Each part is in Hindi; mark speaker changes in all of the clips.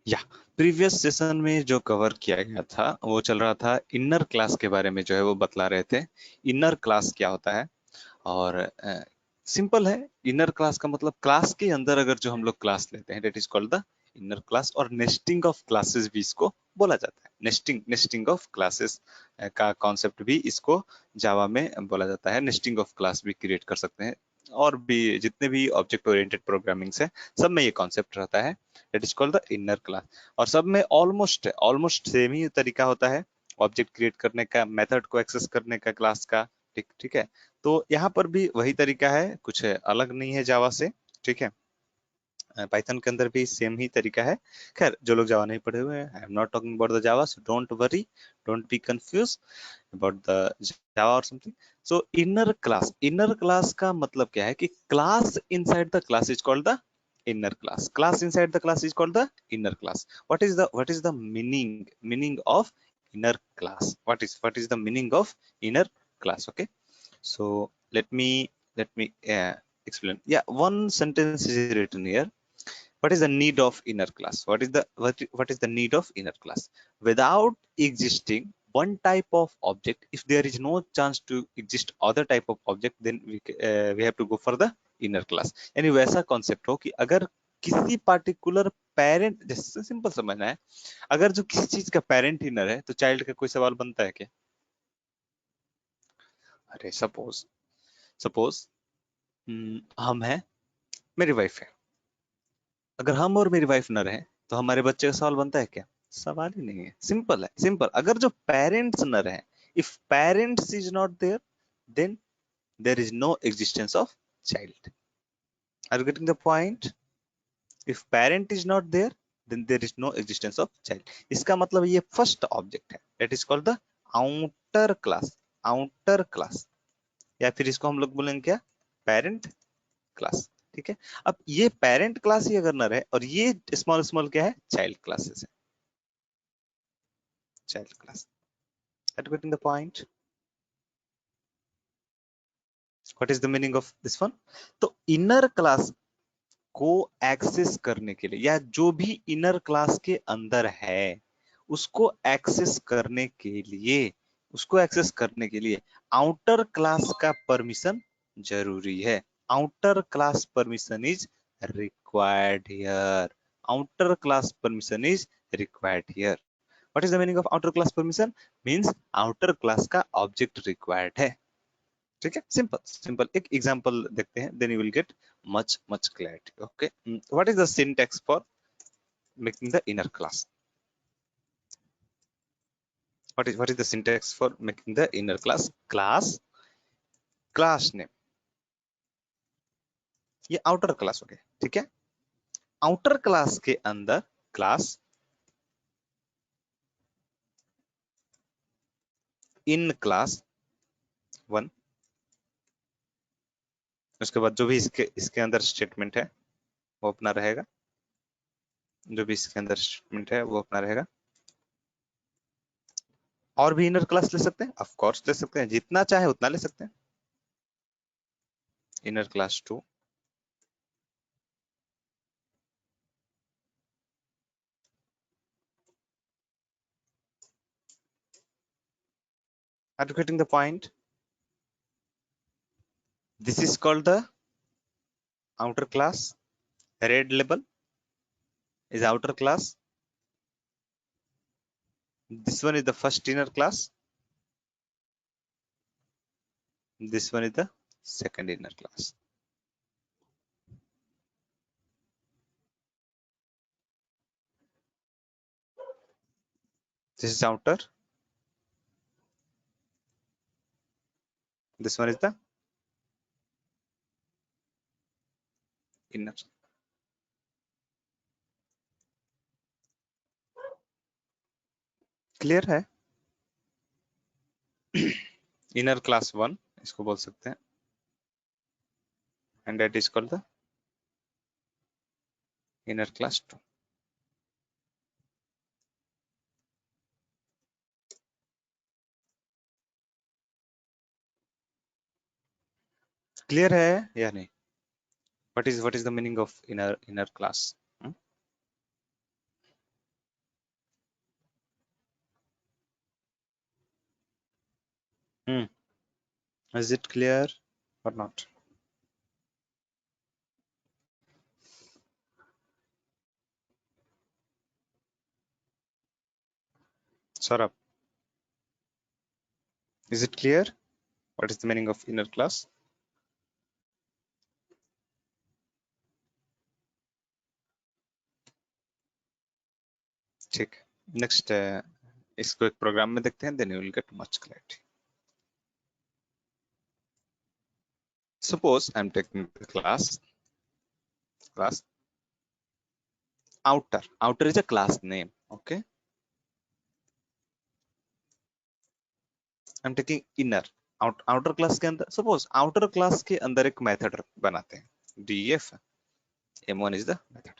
Speaker 1: या प्रीवियस सेशन में जो कवर किया गया था वो चल रहा था इनर क्लास के बारे में, जो है वो बतला रहे थे इनर क्लास क्या होता है। और सिंपल है, इनर क्लास का मतलब क्लास के अंदर अगर जो हम लोग क्लास लेते हैं, that is called the inner class. और नेस्टिंग ऑफ क्लासेस भी इसको बोला जाता है। नेस्टिंग नेस्टिंग ऑफ क्लासेस का कॉन्सेप्ट भी इसको जावा में बोला जाता है। नेस्टिंग ऑफ क्लास भी क्रिएट कर सकते हैं। और भी जितने भी ऑब्जेक्ट ओरिएंटेड प्रोग्रामिंग है, सब में ये कॉन्सेप्ट रहता है, that is called the inner class. और सब में ऑलमोस्ट सेम ही तरीका होता है ऑब्जेक्ट क्रिएट करने का, मेथड को एक्सेस करने का क्लास का। ठीक ठीक है। तो यहाँ पर भी वही तरीका है, कुछ अलग नहीं है जावा से। ठीक है। पाइथन के अंदर भी सेम ही तरीका है। खैर, जो लोग जावा नहीं पढ़े हुए हैं, I am not talking about the Java, so don't worry, don't be confuse about the Java और समथिंग। सो इनर क्लास का मतलब क्या है कि class inside the class is called the inner class inside the class is called the inner class. What is the meaning of inner class? What is the meaning of inner class? Okay, so let me explain. Yeah, one sentence is written here. What is the need of inner class? What is the need of inner class? Without existing one type of object, if there is no chance to exist other type of object, then we have to go for the inner class. यानी वैसा कॉन्सेप्ट हो कि अगर किसी पार्टिकुलर पेरेंट, जैसे सिंपल समझना है, अगर जो किसी चीज का पेरेंट इनर है तो चाइल्ड का कोई सवाल बनता है क्या? अरे सपोज सपोज हम हैं, मेरी वाइफ है। अगर हम और मेरी वाइफ न रहे तो हमारे बच्चे का सवाल बनता है क्या? सवाल ही नहीं है। सिंपल है, सिंपल। अगर जो पेरेंट्स न रहे, if parents is not there, then there is no existence of child. Are you getting the point? If parent is not there, then there is no existence of child. इसका मतलब ये फर्स्ट ऑब्जेक्ट है, that is called the outer class. Outer class, या फिर इसको हम लोग बोलेंगे क्या? Parent class. ठीक है। अब ये पेरेंट क्लास ही अगर न रहे, और ये स्मॉल स्मॉल क्या है? चाइल्ड क्लासेस है, child class. Are you getting the point? What is the meaning of this one? तो इनर क्लास को एक्सेस करने के लिए, या जो भी इनर क्लास के अंदर है उसको एक्सेस करने के लिए, आउटर क्लास का परमिशन जरूरी है। Outer class permission is required here. Outer class permission is required here. What is the meaning of outer class permission? Means outer class का ऑब्जेक्ट रिक्वायर्ड है। ठीक है, सिंपल सिंपल। एक एग्जांपल देखते हैं, then you will get much clarity. Okay, what is the syntax for making the inner class? what is the syntax for making the inner class? Class name, ये आउटर क्लास हो गया। ठीक है। आउटर क्लास के अंदर क्लास इन क्लास 1, उसके बाद जो भी इसके अंदर स्टेटमेंट है वो अपना रहेगा, जो भी इसके अंदर स्टेटमेंट है वो अपना रहेगा। और भी इनर क्लास ले सकते हैं, ऑफ कोर्स ले सकते हैं, जितना चाहे उतना ले सकते हैं। Inner class 2, are you getting the point? This is called the outer class. Red label is outer class. This one is the first inner class. This one is the second inner class. This is outer. This one is the inner. Clear है? इनर क्लास 1 इसको बोल सकते हैं, and that is called the inner class 2। Clear है या नहीं? what is the meaning of inner class? Is it clear or not? Saurabh, is it clear? What is the meaning of inner class? ठीक, next इसको एक प्रोग्राम में देखते हैं, then you will get much clarity. Suppose I'm taking the class outer. Outer is a class name. Okay, I'm taking inner. outer class के अंदर, suppose outer class के अंदर एक method बनाते हैं, def m1 is the method.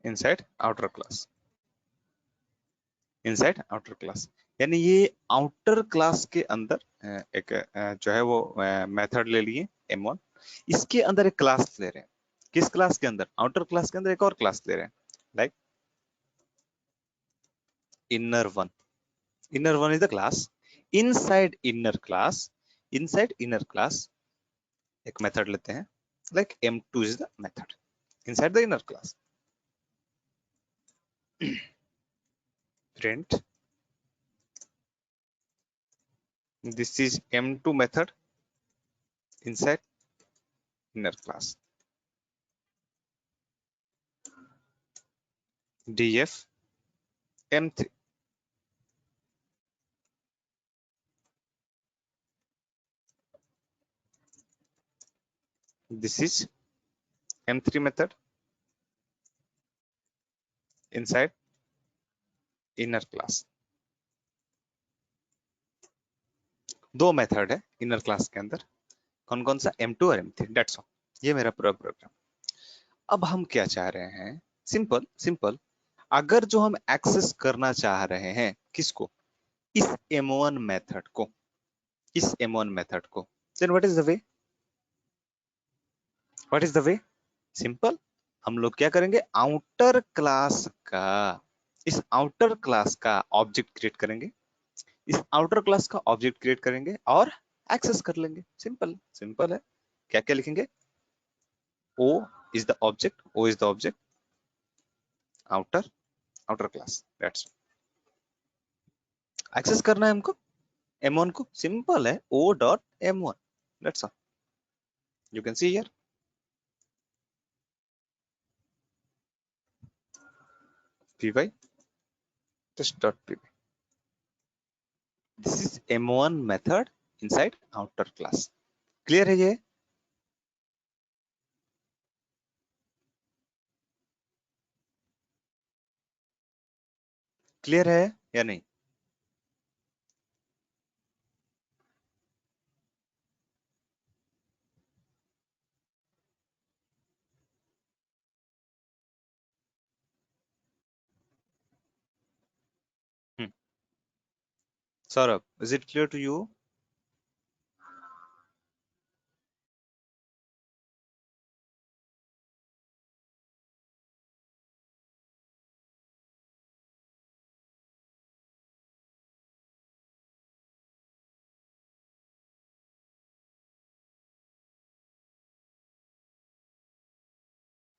Speaker 1: inside outer class. Inside outer class, यानी ये आउटर क्लास के अंदर एक जो है वो मेथड ले लिए m1, इसके अंदर एक क्लास ले रहे हैं. किस क्लास के अंदर? आउटर क्लास के अंदर एक और क्लास ले रहे हैं, like inner one. Inner one is the class. Inside inner class एक मेथड लेते हैं, like m2 is the method inside the inner class. Print this is m2 method inside inner class. df m3. This is m3 method inside inner class. दो मेथड है इनर क्लास के अंदर, कौन कौन सा? m2 और m3. That's all. ये मेरा पूरा प्रोग्राम. अब हम क्या चाह रहे हैं? Simple simple. अगर जो हम एक्सेस करना चाह रहे हैं, किसको? इस m1 मेथड को, इस m1 मेथड को, then what is the way? What is the way? Simple. हम लोग क्या करेंगे? आउटर क्लास का, इस आउटर क्लास का ऑब्जेक्ट क्रिएट करेंगे, इस आउटर क्लास का ऑब्जेक्ट क्रिएट करेंगे और एक्सेस कर लेंगे. सिंपल सिंपल है. क्या क्या लिखेंगे? O is the object, O is the object, outer class. That's access करना है हमको m1 को. सिंपल है, O dot m1. That's all. You can see here. py test dot py. This is m1 method inside outer class. Clear है ये? क्लियर है या नहीं? Saurabh, is it clear to you?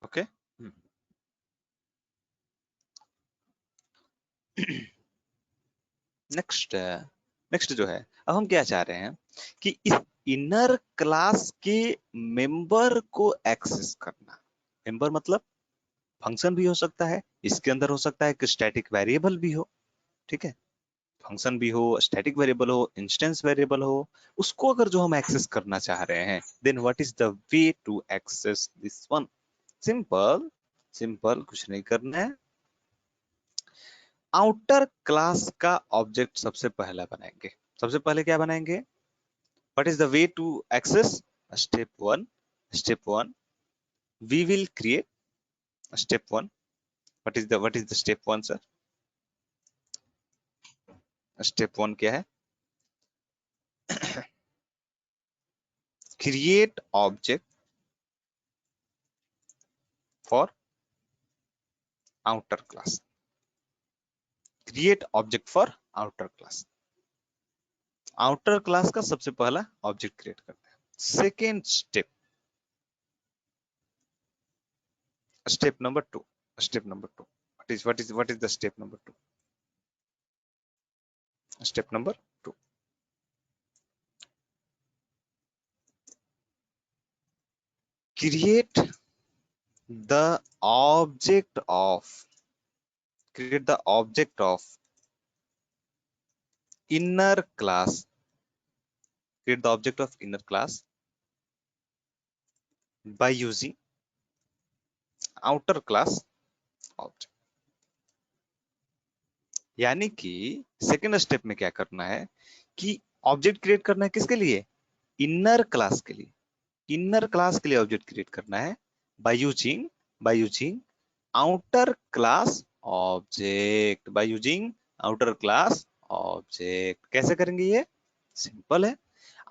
Speaker 1: Okay. Next next जो है, अब हम क्या चाह रहे हैं कि इस इनर क्लास के मेंबर को एक्सेस करना. मेंबर मतलब फंक्शन भी हो सकता है, इसके अंदर हो सकता है कि स्टैटिक वेरिएबल भी हो. ठीक है, फंक्शन भी हो, स्टैटिक वेरिएबल हो, इंस्टेंस वेरिएबल हो, उसको अगर जो हम एक्सेस करना चाह रहे हैं, then what is the way to access this one? Simple simple, कुछ नहीं करना है. आउटर क्लास का ऑब्जेक्ट सबसे पहला बनाएंगे. सबसे पहले क्या बनाएंगे? What is the way to access? Step one, we will create step 1. What is the step one sir? Step one क्या है? Create object for outer class. Create object for outer class. Outer class का सबसे पहला ऑब्जेक्ट क्रिएट करते हैं। Second step, step number two, step number two, what is the step number two? Step number two, create the object of, create the object of inner class, create the object of inner class by using outer class object। यानी कि सेकेंड स्टेप में क्या करना है कि ऑब्जेक्ट क्रिएट करना है किसके लिए? इनर क्लास के लिए। इनर क्लास के लिए ऑब्जेक्ट क्रिएट करना है by using outer class object, by using outer class object. कैसे करेंगे ये? सिंपल है।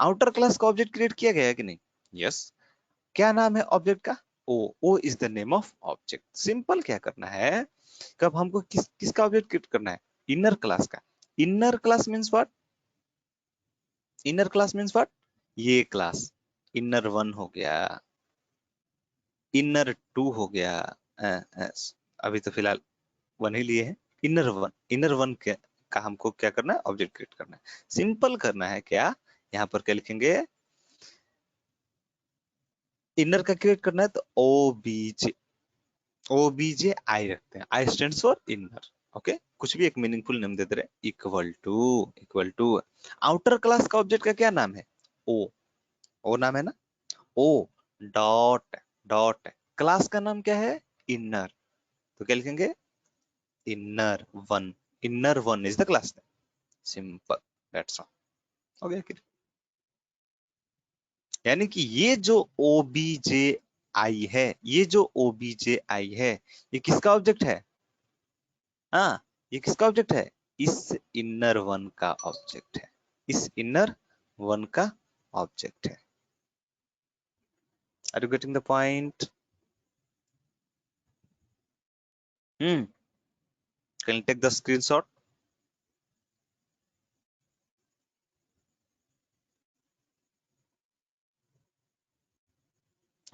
Speaker 1: आउटर क्लास का ऑब्जेक्ट क्रिएट किया गया है कि नहीं? यस। क्या नाम है ऑब्जेक्ट का? O is the name of object. Simple. क्या करना है, कब हमको किसका ऑब्जेक्ट क्रिएट करना है? इनर क्लास का। Inner class means what? Inner class means what? ये क्लास इनर वन हो गया, इनर टू हो गया। अभी तो फिलहाल वन ही लिए हैं। इनर वन का हमको क्या करना है? ऑब्जेक्ट क्रिएट करना है। सिंपल करना है क्या? यहाँ पर क्या लिखेंगे? इनर का क्रिएट करना है तो ओबीजे आई रखते हैं। आई स्टैंड्स फॉर इनर। ओके, कुछ भी एक मीनिंगफुल नेम दे दे रहे। इक्वल टू आउटर क्लास का ऑब्जेक्ट का क्या नाम है? ओ नाम है ना। ओ डॉट क्लास का नाम क्या है? इनर। तो क्या लिखेंगे? Inner one. Inner one is the class name. Simple, that's all. हो गया कि? यानी कि ये जो ओबीजे आई है, ये जो ओबीजे आई है, ये किसका ऑब्जेक्ट है? हाँ, ये किसका ऑब्जेक्ट है? इस इनर वन का ऑब्जेक्ट है। इस इनर वन का ऑब्जेक्ट है। Are you getting the point? Can you take the screenshot?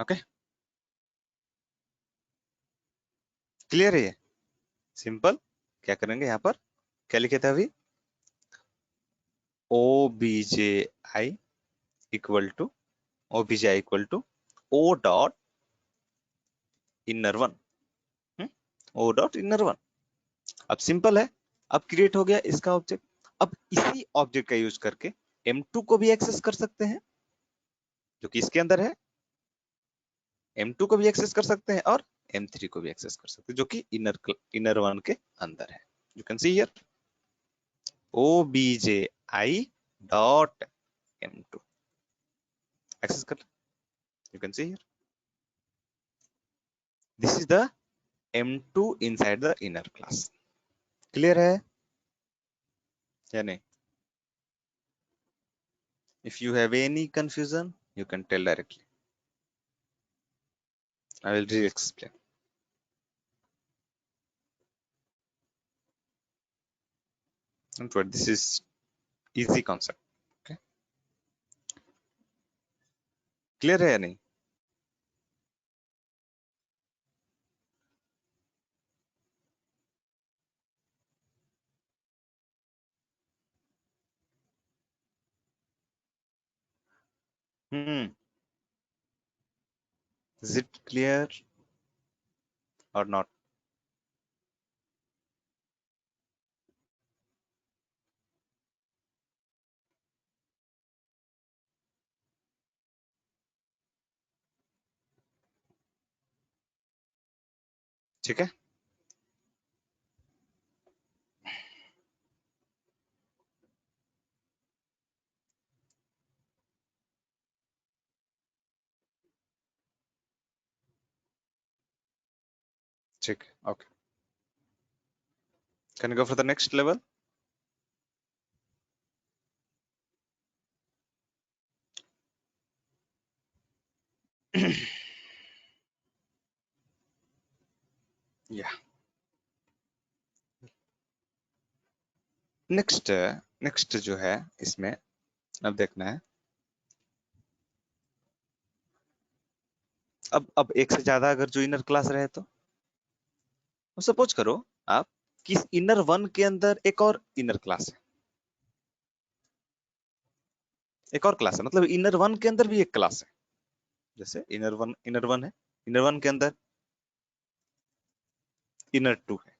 Speaker 1: Okay, clear है ये? सिंपल। क्या करेंगे यहाँ पर? क्या लिखे थे अभी? OBJ I equal to O dot inner one. O dot inner one. अब सिंपल है, अब क्रिएट हो गया इसका ऑब्जेक्ट। अब इसी ऑब्जेक्ट का यूज करके M2 को भी एक्सेस कर सकते हैं, जो कि इसके अंदर है। M2 को भी एक्सेस कर सकते हैं और M3 को भी एक्सेस कर सकते हैं, जो कि इनर वन के अंदर है। You can see here OBJI dot M2 access कर। You can see here this is the M2 inside the inner class। Clear है या नहीं? If you have any confusion, you can tell directly. I will re-explain. Don't worry, this is easy concept. Okay, clear है या नहीं? Is it clear or not? ठीक है, ठीक है, okay. Can you go for the next level? Yeah. Next जो है इसमें अब देखना है, अब एक से ज्यादा अगर जो इनर क्लास रहे तो सपोज करो आप कि इनर वन के अंदर एक और इनर क्लास है, एक और क्लास है, मतलब इनर वन के अंदर भी एक क्लास है। जैसे इनर वन है, इनर वन के अंदर इनर टू है,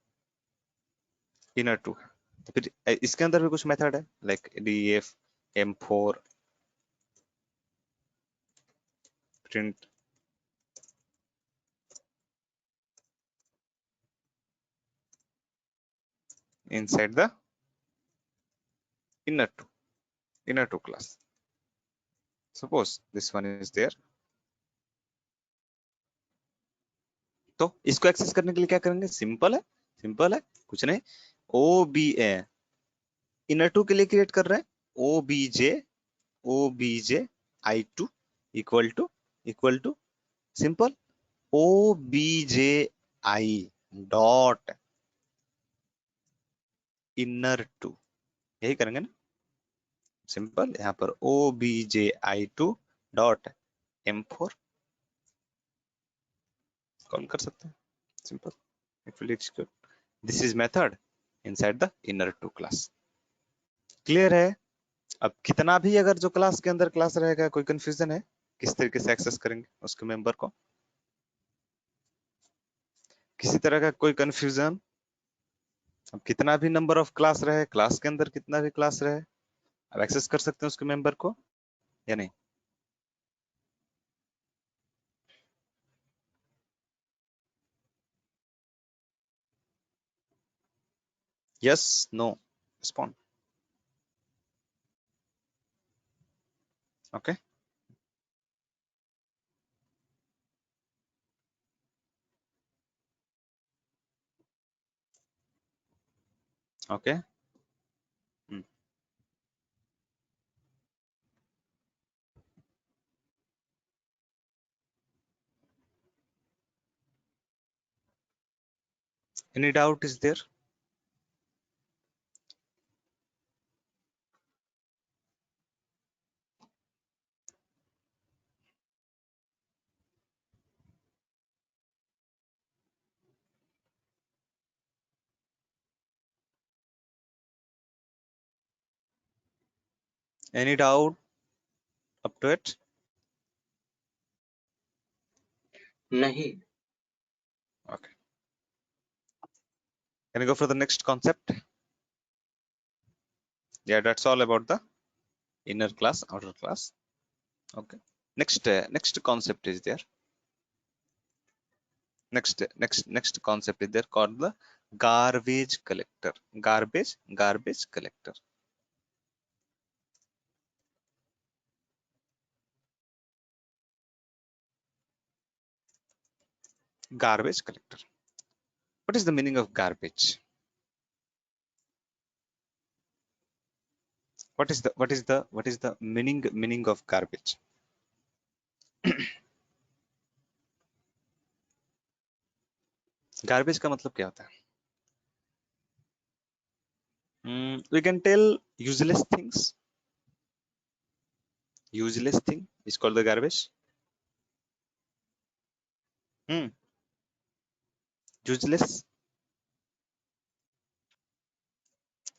Speaker 1: इनर टू है, तो फिर इसके अंदर भी कुछ मेथड है like df m4 print inside the inner two inner two class. Suppose this one is there, तो इसको एक्सेस करने के लिए क्या करेंगे, सिंपल है, सिंपल है, कुछ नहीं, o b a inner two के लिए क्रिएट कर रहे हैं, o b j i two equal to simple o b j i dot inner two, यही करेंगे ना, सिंपल, यहाँ पर o b j i two dot m4 call कर सकते हैं, simple, it will execute this is method inside the inner two class. Clear है? अब कितना भी अगर जो क्लास के अंदर क्लास रहेगा, कोई कंफ्यूजन है किस तरीके से एक्सेस करेंगे उसके मेंबर को, किसी तरह का कोई कंफ्यूजन? अब कितना भी नंबर ऑफ क्लास रहे, क्लास के अंदर कितना भी क्लास रहे, अब एक्सेस कर सकते हैं उसके मेंबर को या नहीं? Yes, no, respond. Okay, okay, any doubt is there? Any doubt up to it?
Speaker 2: नहीं।
Speaker 1: Okay. Can you go for the next concept? Yeah, that's all about the inner class, outer class. Okay. Next concept is there. Next concept is there called the garbage collector. Garbage collector. Garbage collector. What is the meaning of garbage? What is the meaning of garbage? Garbage का मतलब क्या होता है? We can tell useless things. Useless thing is called the garbage. Useless.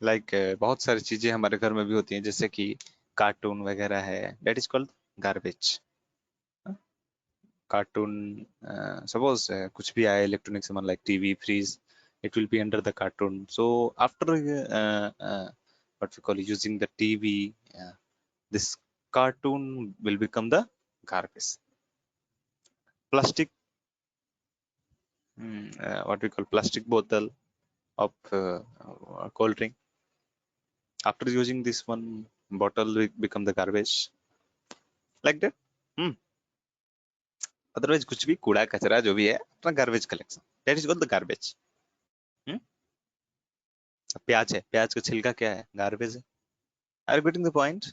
Speaker 1: Like बहुत सारी चीजें हमारे घर में भी होती हैं, जैसे कि कार्टून वगैरह है, that is called garbage. Carton, suppose कुछ भी आया इलेक्ट्रॉनिक सामान like TV, fridge, it will be under the cartoon. So after what we call using the TV, this cartoon will become the garbage. Plastic, what we call plastic bottle of cold drink, after using this one bottle will become the garbage, like that. Otherwise कुछ भी कूड़ा कचरा जो भी है अपना garbage collection, that is called the garbage. प्याज है, प्याज का छिलका क्या है? गार्बेज है। Are you getting the point?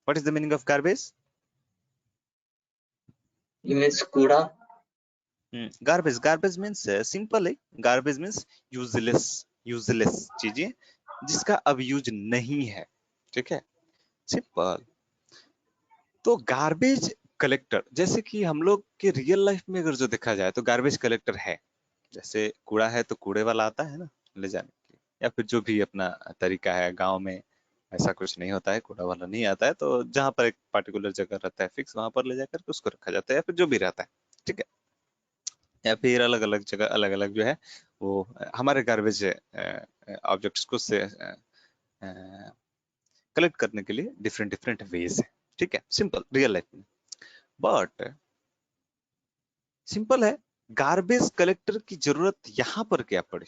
Speaker 1: What is the meaning of garbage?
Speaker 2: It means कूड़ा.
Speaker 1: गार्बेज, गार्बेज मीन्स सिंपल है, गार्बेज मीन्स यूजलेस, यूजलेस चीजें जिसका अब यूज नहीं है, ठीक है, सिंपल। तो गार्बेज कलेक्टर, जैसे कि हम लोग के रियल लाइफ में अगर जो देखा जाए तो गार्बेज कलेक्टर है, जैसे कूड़ा है तो कूड़े वाला आता है ना ले जाने के लिए, या फिर जो भी अपना तरीका है, गांव में ऐसा कुछ नहीं होता है, कूड़ा वाला नहीं आता है, तो जहां पर एक पर्टिकुलर जगह रहता है फिक्स, वहां पर ले जाकर के उसको रखा जाता है, या फिर जो भी रहता है, ठीक है, या फिर अलग अलग जगह अलग अलग जो है वो हमारे गार्बेज ऑब्जेक्ट्स को से कलेक्ट करने के लिए डिफरेंट डिफरेंट वेज है, ठीक है, सिंपल रियल लाइफ में। बट सिंपल है, गार्बेज कलेक्टर की जरूरत यहाँ पर क्या पड़ी?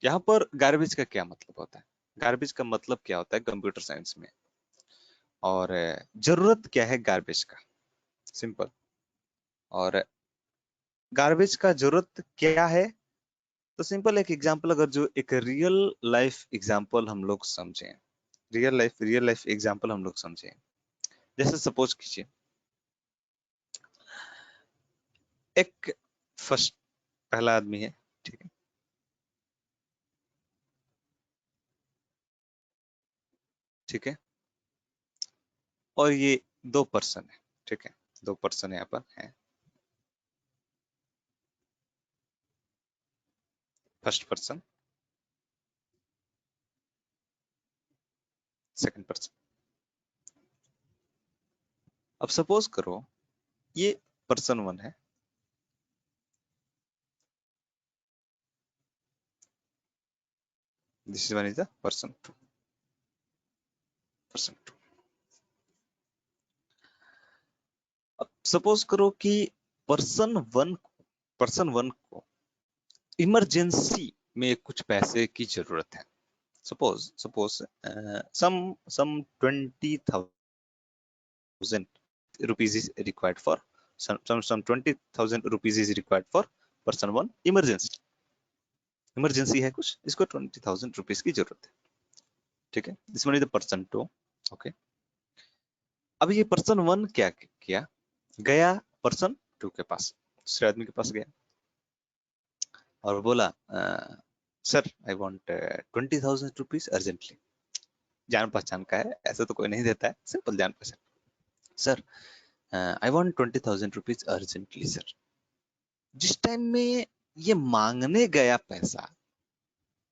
Speaker 1: यहाँ पर गार्बेज का क्या मतलब होता है? गार्बेज का मतलब क्या होता है कंप्यूटर साइंस में? और जरूरत क्या है गार्बेज का? सिंपल। और गार्बेज का जरूरत क्या है? तो सिंपल एक एग्जांपल, अगर जो एक रियल लाइफ एग्जांपल हम लोग समझें, रियल लाइफ एग्जांपल हम लोग समझें, जैसे सपोज कीजिए एक फर्स्ट पहला आदमी है, ठीक है, ठीक है, और ये दो पर्सन है, ठीक है, दो पर्सन यहाँ पर है, फर्स्ट पर्सन, सेकंड पर्सन। अब सपोज करो ये पर्सन वन है, this is one is the person two, person two. अब सपोज करो कि पर्सन वन को इमरजेंसी में कुछ पैसे की जरूरत है, suppose suppose some 20,000 rupees is required for some 20,000 rupees is required for person one, emergency है कुछ, इसको 20,000 रुपीज की जरूरत है, ठीक है, this one is the person two, okay. अब ये पर्सन वन क्या किया, गया पर्सन टू के पास, दूसरे आदमी के पास गया और बोला sir I want 20,000 rupees urgently. जान पहचान का है, ऐसे तो कोई नहीं देता है, सिंपल जान पहचान। Sir I want 20,000 rupees urgently sir. जिस टाइम में ये मांगने गया पैसा,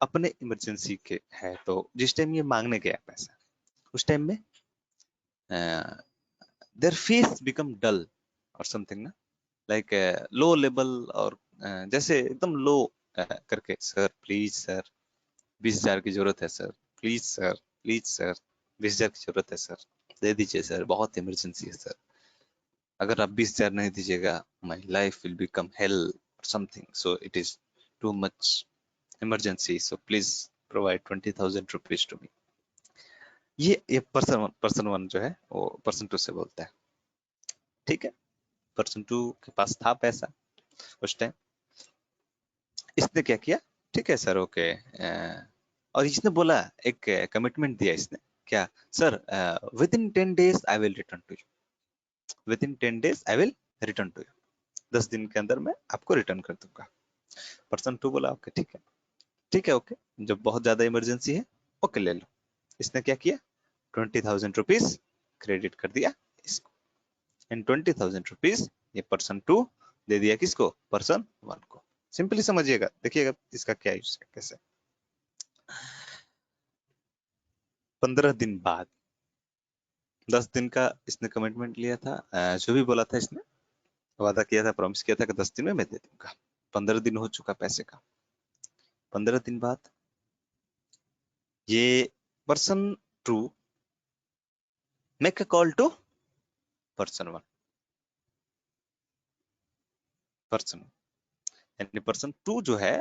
Speaker 1: अपने इमरजेंसी के है, तो जिस टाइम ये मांगने गया पैसा, उस टाइम में देयर फेस बिकम डल और समथिंग ना, लाइक लो लेवल, और जैसे एकदम लो करके, सर प्लीज सर 20,000 की जरूरत है सर, प्लीज सर 20,000 की जरूरत है सर, दे दीजिए सर, बहुत इमरजेंसी है सर, अगर आप 20,000 नहीं दीजिएगा my life will become hell और something, so it is too much emergency, so please provide 20,000 rupees to me. ये पर्सन वन जो है वो पर्सन टू से बोलता है, ठीक है, पर्सन टू के पास था पैसा उस टाइम, इसने क्या किया, ठीक है सर ओके, और इसने बोला, एक कमिटमेंट दिया इसने, क्या sir, within 10 days I will return to you, within 10 days I will return to you, 10 दिन के अंदर मैं आपको रिटर्न कर दूंगा। पर्सन टू बोला ओके ठीक है, ठीक है ओके, जब बहुत ज्यादा इमरजेंसी है ओके ले लो। इसने क्या किया, 20,000 रुपीज क्रेडिट कर दिया इसको, एंड 20,000 रुपीज ये पर्सन टू दे दिया किसको, पर्सन वन को। सिंपली समझिएगा, देखिएगा इसका क्या यूज है, कैसे। 15 दिन बाद, 10 दिन का इसने कमिटमेंट लिया था, जो भी बोला था इसने, वादा किया था, प्रॉमिस किया था कि 10 दिन में मैं दे दूंगा। 15 दिन हो चुका पैसे का। 15 दिन बाद ये person two make a call to person one, person, यानी पर्सन टू जो है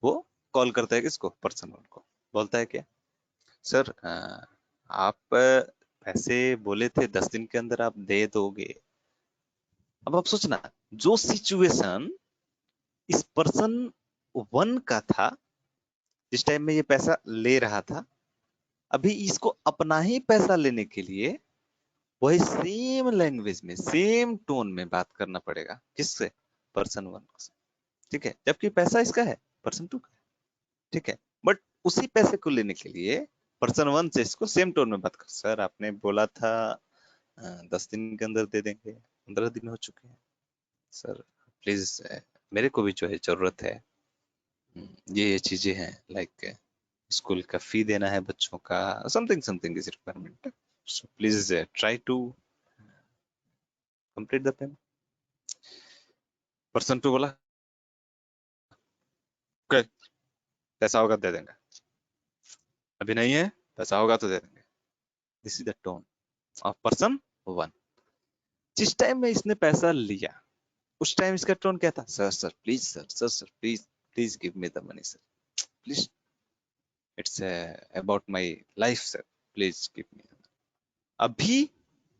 Speaker 1: वो कॉल करता है किसको, पर्सन वन को, बोलता है क्या, सर आप पैसे बोले थे 10 दिन के अंदर आप दे दोगे। अब आप सोचना, जो सिचुएशन इस पर्सन वन का था, जिस टाइम में ये पैसा ले रहा था, अभी इसको अपना ही पैसा लेने के लिए वही सेम लैंग्वेज में, सेम टोन में बात करना पड़ेगा। किससे? पर्सन वन से। ठीक है, जबकि पैसा इसका है, पर्सन टू का है। ठीक है, बट उसी पैसे को लेने के लिए पर्सन वन से इसको सेम टोन में बात कर, सर आपने बोला था 10 दिन के अंदर दे देंगे, 15 दिन हो चुके हैं सर, प्लीज मेरे को भी जो है जरूरत है, ये चीजें हैं, लाइक स्कूल का फी देना है बच्चों का, something something is requirement, so please try to complete the payment. Person two बोला ओके, पैसा होगा दे देंगे, अभी नहीं है, पैसा होगा तो दे देंगे। This is the tone of person one. जिस टाइम में इसने पैसा लिया, उस टाइम इसका टोन क्या था? Sir sir please, sir please, please give me the money sir, please, it's about my life sir, please give me. अभी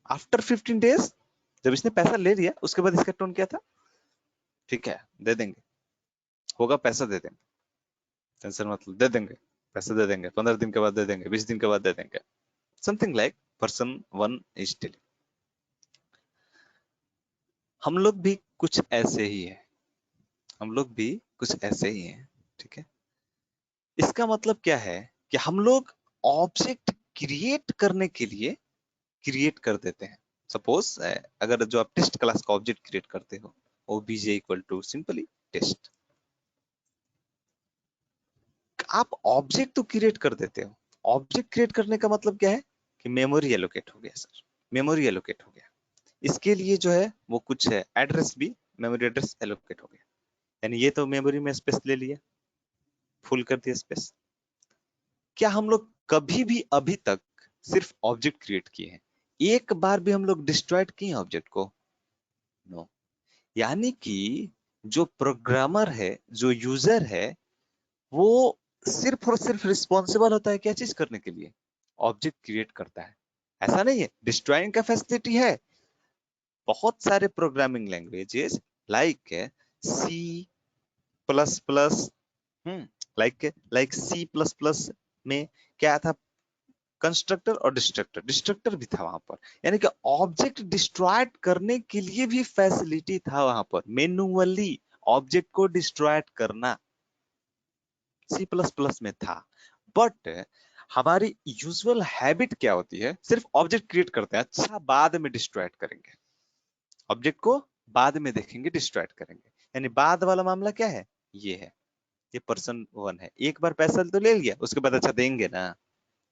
Speaker 1: आफ्टर 15 डेज जब इसने पैसा ले लिया, उसके बाद इसका टोन क्या था? ठीक है दे देंगे, होगा पैसा दे देंगे, टेंशन मतलब दे देंगे, पैसा दे देंगे, 15 दिन के बाद दे देंगे, 20 दिन के बाद दे देंगे, something like person one is telling. हम लोग भी कुछ ऐसे ही है, हम लोग भी कुछ ऐसे ही हैं। ठीक है, इसका मतलब क्या है कि हम लोग ऑब्जेक्ट क्रिएट करने के लिए क्रिएट कर देते हैं। सपोज अगर जो आप टेस्ट क्लास का ऑब्जेक्ट क्रिएट करते हो, OBJ equal to simply test, आप ऑब्जेक्ट तो क्रिएट कर देते हो। ऑब्जेक्ट क्रिएट करने का मतलब क्या है कि मेमोरी एलोकेट हो गया सर, मेमोरी एलोकेट हो गया, इसके लिए जो है वो कुछ है एड्रेस भी, मेमोरी एड्रेस एलोकेट हो गया, यानी ये तो मेमोरी में स्पेस ले लिया, फुल कर दिया स्पेस। क्या हम लोग कभी भी अभी तक सिर्फ ऑब्जेक्ट क्रिएट किए हैं? एक बार भी हम लोग डिस्ट्रॉयड किए हैं ऑब्जेक्ट को? नो। यानी कि जो प्रोग्रामर है, जो यूजर है, वो सिर्फ और सिर्फ रिस्पॉन्सिबल होता है क्या चीज करने के लिए? ऑब्जेक्ट क्रिएट करता है। ऐसा नहीं है डिस्ट्रॉइंग का फैसिलिटी है। बहुत सारे programming languages like C plus plus, like like C plus plus में क्या था? कंस्ट्रक्टर और डिस्ट्रक्टर, डिस्ट्रक्टर भी था वहां पर, यानी कि ऑब्जेक्ट डिस्ट्रॉयड करने के लिए भी फैसिलिटी था वहां पर, मैन्युअली ऑब्जेक्ट को डिस्ट्रॉयड करना सी प्लस प्लस में था। बट हमारी यूजुअल हैबिट क्या होती है? सिर्फ ऑब्जेक्ट क्रिएट करते हैं, अच्छा बाद में डिस्ट्रॉयड करेंगे, ऑब्जेक्ट को बाद में देखेंगे, डिस्ट्रॉयड करेंगे, यानी बाद वाला मामला क्या है? ये है, ये पर्सन वन है। एक बार पैसा तो ले लिया, उसके बाद अच्छा देंगे ना,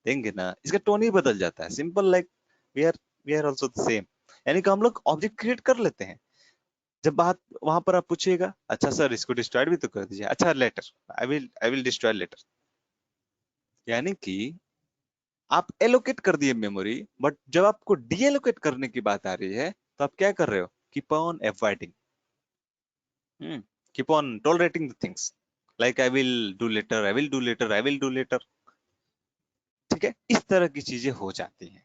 Speaker 1: देंगे ना, इसका टोन ही बदल जाता है। Simple like we are also the same, यानी कि हम लोग ऑब्जेक्ट क्रिएट कर लेते हैं। जब बात वहां पर आप पूछिएगा, अच्छा सर इसको डिस्ट्रॉयड भी तो कर दीजिए, अच्छा letter, I will destroy letter, यानी कि आप एलोकेट कर दिए मेमोरी, बट जब आपको डीएलोकेट करने की बात आ रही है, तो आप क्या कर रहे हो? Keep on avoiding, keep on tolerating the things, like I will do later, I will do later, I will do later. ठीक है, इस तरह की चीजें हो जाती हैं।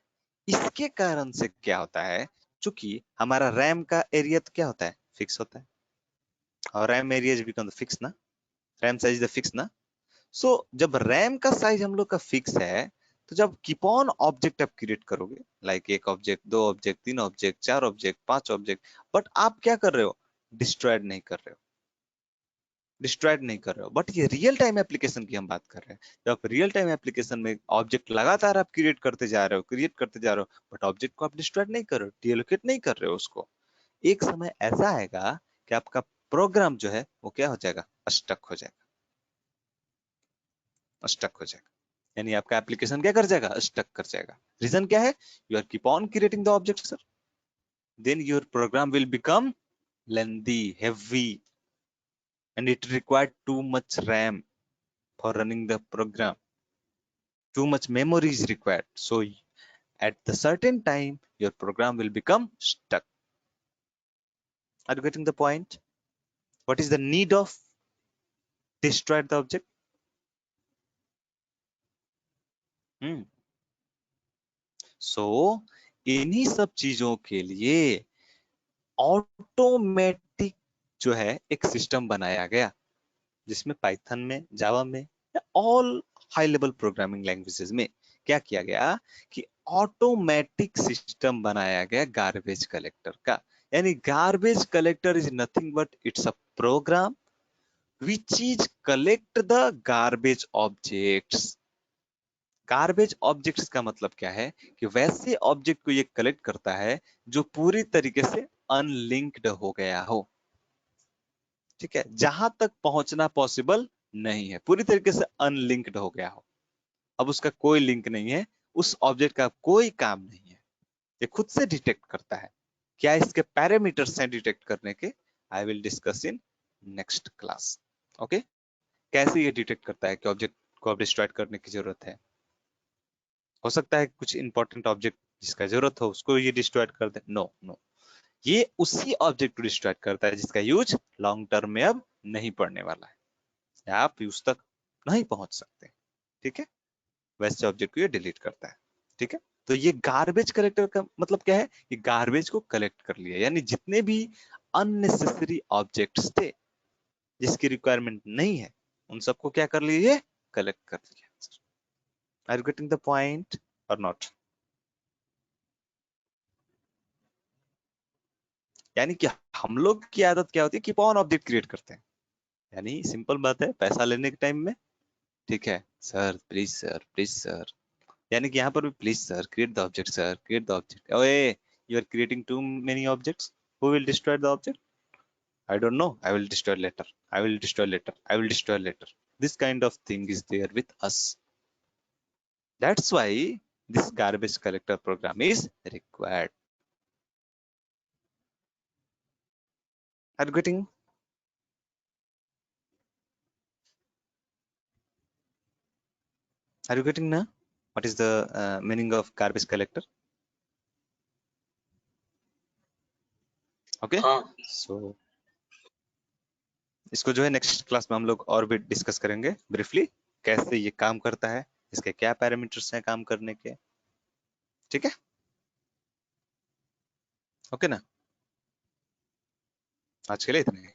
Speaker 1: इसके कारण से क्या होता है, चूंकि हमारा रैम का एरिया तो क्या होता है? फिक्स होता है, और RAM area is become fix ना, रैम साइज इज फिक्स ना। सो जब रैम का साइज हम लोग का फिक्स है, तो जब कीप ऑन ऑब्जेक्ट आप क्रिएट करोगे, लाइक एक ऑब्जेक्ट, दो ऑब्जेक्ट, तीन ऑब्जेक्ट, चार ऑब्जेक्ट, पांच ऑब्जेक्ट, बट आप क्या कर रहे हो? डिस्ट्रॉयड नहीं कर रहे हो, डिस्ट्रॉयड नहीं कर रहे हो। बट ये रियल टाइम एप्लीकेशन की हम बात कर रहे हैं। जब आप रियल टाइम एप्लीकेशन में ऑब्जेक्ट लगातार आप क्रिएट करते जा रहे हो, क्रिएट करते जा रहे हो, बट ऑब्जेक्ट को आप डिस्ट्रॉयड नहीं कर रहे हो, डीलोकेट नहीं कर रहे हो उसको, एक समय ऐसा आएगा कि आपका प्रोग्राम जो है वो क्या हो जाएगा? स्टक हो जाएगा, स्टक हो जाएगा, यानी आपका एप्लीकेशन क्या कर जाएगा? स्टक कर जाएगा। रीजन क्या है? You are keep on creating the object sir, then your program will become lengthy, heavy, and it required too much RAM for running the program, too much memory is required, so at the certain time your program will become stuck. Are you getting the point? What is the need of destroy the object? So इन्हीं सब चीजों के लिए ऑटोमेटिक जो है एक सिस्टम बनाया गया, जिसमें पाइथन में, जावा में या all high level programming languages में क्या किया गया कि ऑटोमेटिक सिस्टम बनाया गया गार्बेज कलेक्टर का। यानी garbage collector is nothing but it's a program which is collect the garbage objects. Garbage objects का मतलब क्या है कि वैसे ऑब्जेक्ट को ये कलेक्ट करता है जो पूरी तरीके से अनलिंक्ड हो गया हो। ठीक है, जहां तक पहुंचना पॉसिबल नहीं है, पूरी तरीके से अनलिंक्ड हो गया हो, अब उसका कोई लिंक नहीं है, उस ऑब्जेक्ट का कोई काम नहीं है, ये खुद से डिटेक्ट करता है। क्या इसके पैरामीटर्स हैं डिटेक्ट करने के? I will discuss in next class. Okay, कैसे ये डिटेक्ट करता है कि ऑब्जेक्ट को अब डिस्ट्रॉय करने की जरूरत है। हो सकता है कुछ इंपॉर्टेंट ऑब्जेक्ट जिसका जरूरत हो उसको ये डिस्ट्रॉय कर दे, नो नो, ये उसी ऑब्जेक्ट को डिस्ट्रॉय करता है जिसका यूज लॉन्ग टर्म में अब नहीं पड़ने वाला है, आप यूज तक नहीं पहुंच सकते। ठीक है, वैसे ऑब्जेक्ट को ये डिलीट करता है। ठीक है, तो ये गार्बेज कलेक्टर का मतलब क्या है, ये गार्बेज को कलेक्ट कर लिया, यानी जितने भी अननेसेसरी ऑब्जेक्ट्स थे जिसकी रिक्वायरमेंट नहीं है उन सबको क्या कर लिया, ये कलेक्ट कर लिया। Are you getting the point और नॉट? यानी कि हम लोग की आदत क्या होती है कि कौन ऑब्जेक्ट क्रिएट करते हैं, यानी सिंपल बात है, पैसा लेने के टाइम में, ठीक है sir please sir please sir, यानी कि यहाँ पर भी please sir create the object, sir create the object, ओए you are creating too many objects, who will destroy the object? I don't know, I will destroy later, I will destroy later, I will destroy later. This kind of thing is there with us. That's why this garbage collector program is required. Are you getting? Are you getting now? What is the meaning of garbage collector? Okay.
Speaker 2: हाँ
Speaker 1: So इसको जो है नेक्स्ट क्लास में हम लोग और भी डिस्कस करेंगे ब्रीफली, कैसे ये काम करता है, इसके क्या पैरामीटर्स हैं काम करने के। ठीक है, ओके ना, आज के लिए इतने ही।